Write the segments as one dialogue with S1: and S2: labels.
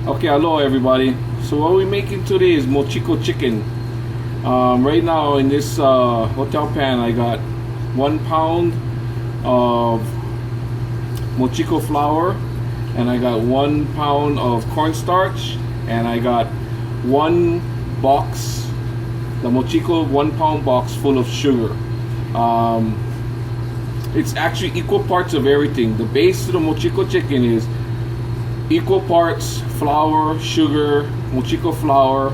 S1: Okay, hello everybody. So what we're making today is Mochiko chicken. Right now in this hotel pan, I got 1 pound of Mochiko flour, and I got 1 pound of cornstarch, and I got 1 box, the Mochiko 1 pound box full of sugar. It's actually equal parts of everything. The base to the Mochiko chicken is equal parts flour, sugar, Mochiko flour,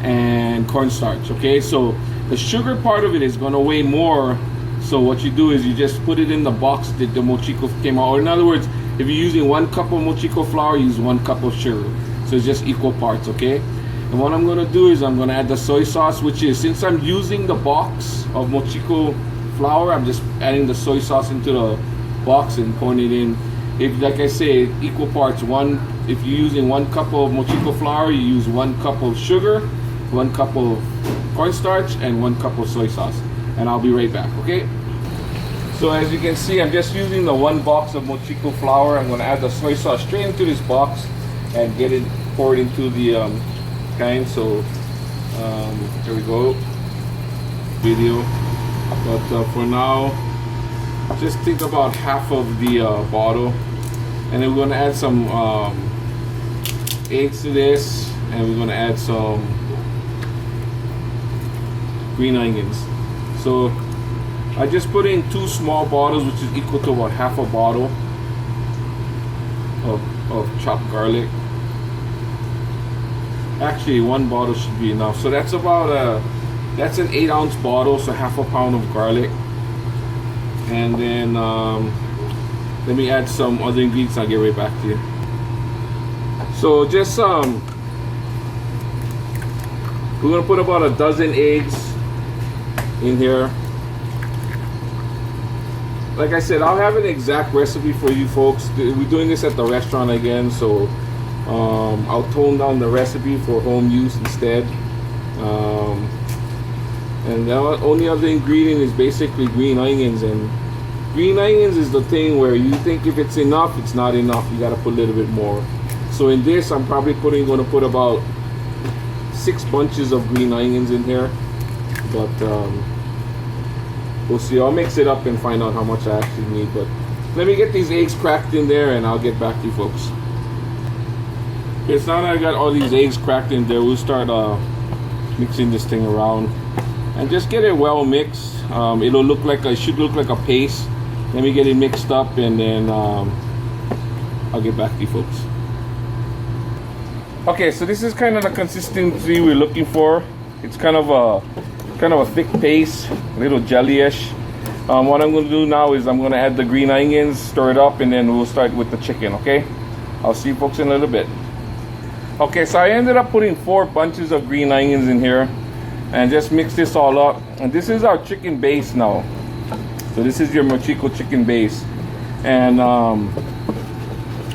S1: and cornstarch. Okay, so the sugar part of it is going to weigh more. So what you do is you just put it in the box that the Mochiko came out. Or in other words, if you're using 1 cup of Mochiko flour, use 1 cup of sugar. So it's just equal parts. Okay. And what I'm going to do is I'm going to add the soy sauce, which is, since I'm using the box of Mochiko flour, I'm just adding the soy sauce into the box and pouring it in. If, like I say, equal parts. If you're using 1 cup of Mochiko flour, you use 1 cup of sugar, 1 cup of cornstarch, and 1 cup of soy sauce. And I'll be right back, okay? So as you can see, I'm just using the 1 box of Mochiko flour. I'm going to add the soy sauce straight into this box and get it poured into the can. So here we go, video. But for now, just think about half of the bottle, and then we're going to add some eggs to this, and we're going to add some green onions. So I just put in 2 small bottles, which is equal to about half a bottle of chopped garlic. Actually, 1 bottle should be enough. So that's about that's an 8-ounce bottle, so half a pound of garlic. And then let me add some other ingredients. I'll get right back to you. So just we're gonna put about a dozen eggs in here. Like I said, I'll have an exact recipe for you folks. We're doing this at the restaurant again, so I'll tone down the recipe for home use instead. And the only other ingredient is basically green onions. And green onions is the thing where you think if it's enough, it's not enough. You gotta put a little bit more. So in this, I'm probably going to put about 6 bunches of green onions in here. But we'll see. I'll mix it up and find out how much I actually need. But let me get these eggs cracked in there, and I'll get back to you folks. Okay, so now that I got all these eggs cracked in there, we'll start mixing this thing around. And just get it well mixed. It should look like a paste. Let me get it mixed up, and then I'll get back to you folks. Okay, so this is kind of the consistency we're looking for. It's kind of a thick paste, a little jelly-ish. What I'm going to do now is I'm going to add the green onions, stir it up, and then we'll start with the chicken. Okay, I'll see you folks in a little bit. Okay, so I ended up putting 4 bunches of green onions in here. And just mix this all up. And this is our chicken base now. So this is your Mochiko chicken base. And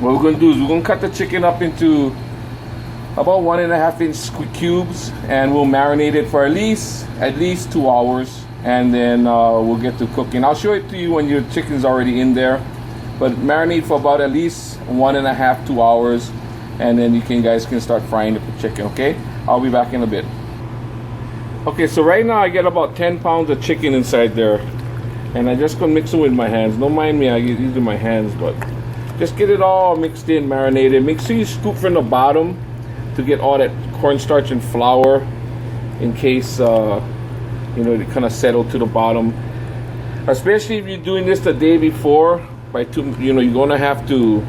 S1: what we're going to do is we're going to cut the chicken up into about 1.5-inch cubes, and we'll marinate it for at least 2 hours, and then we'll get to cooking. I'll show it to you when your chicken's already in there, but marinate for about at least 1.5-2 hours, and then you guys can start frying the chicken. Okay, I'll be back in a bit. Okay, so right now I get about 10 pounds of chicken inside there, and I just gonna mix it with my hands. Don't mind me, I use my hands, but just get it all mixed in, marinated. Make sure you scoop from the bottom to get all that cornstarch and flour, in case it kind of settled to the bottom. Especially if you're doing this the day before, you're gonna have to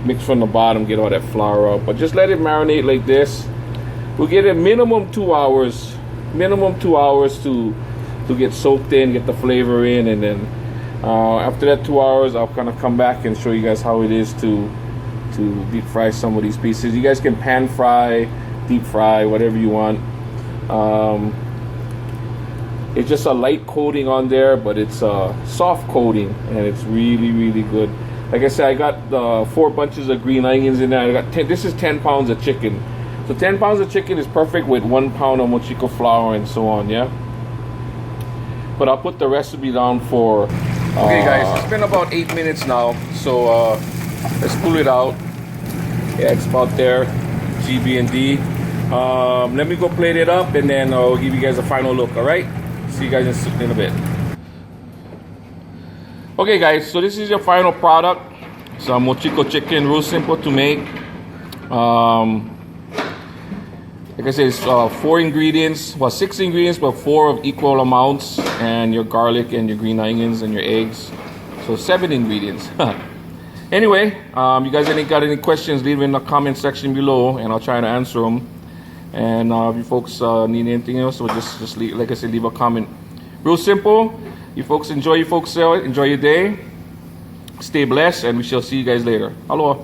S1: mix from the bottom, get all that flour out. But just let it marinate like this. We'll get a minimum 2 hours to get soaked in, get the flavor in, and then after that 2 hours, I'll kind of come back and show you guys how it is to deep fry some of these pieces. You guys can pan fry, deep fry, whatever you want. It's just a light coating on there, but it's a soft coating, and it's really, really good. Like I said, I got 4 bunches of green onions in there. I got this is 10 pounds of chicken. So 10 pounds of chicken is perfect with 1 pound of Mochiko flour and so on, yeah? But I'll put the recipe down for... okay guys, it's been about 8 minutes now. So Let's pull it out. Yeah, it's about there. G, B, and D. Let me go plate it up and then I'll give you guys a final look, alright? See you guys in a bit. Okay guys, so this is your final product. Some Mochiko chicken, real simple to make. Like I said, it's 4 ingredients, well 6 ingredients, but 4 of equal amounts, and your garlic and your green onions and your eggs. So 7 ingredients. Anyway, you guys got any questions, leave it in the comment section below and I'll try to answer them. And if you folks need anything else, so just leave, like I said, leave a comment. Real simple. You folks enjoy your day. Stay blessed and we shall see you guys later. Aloha.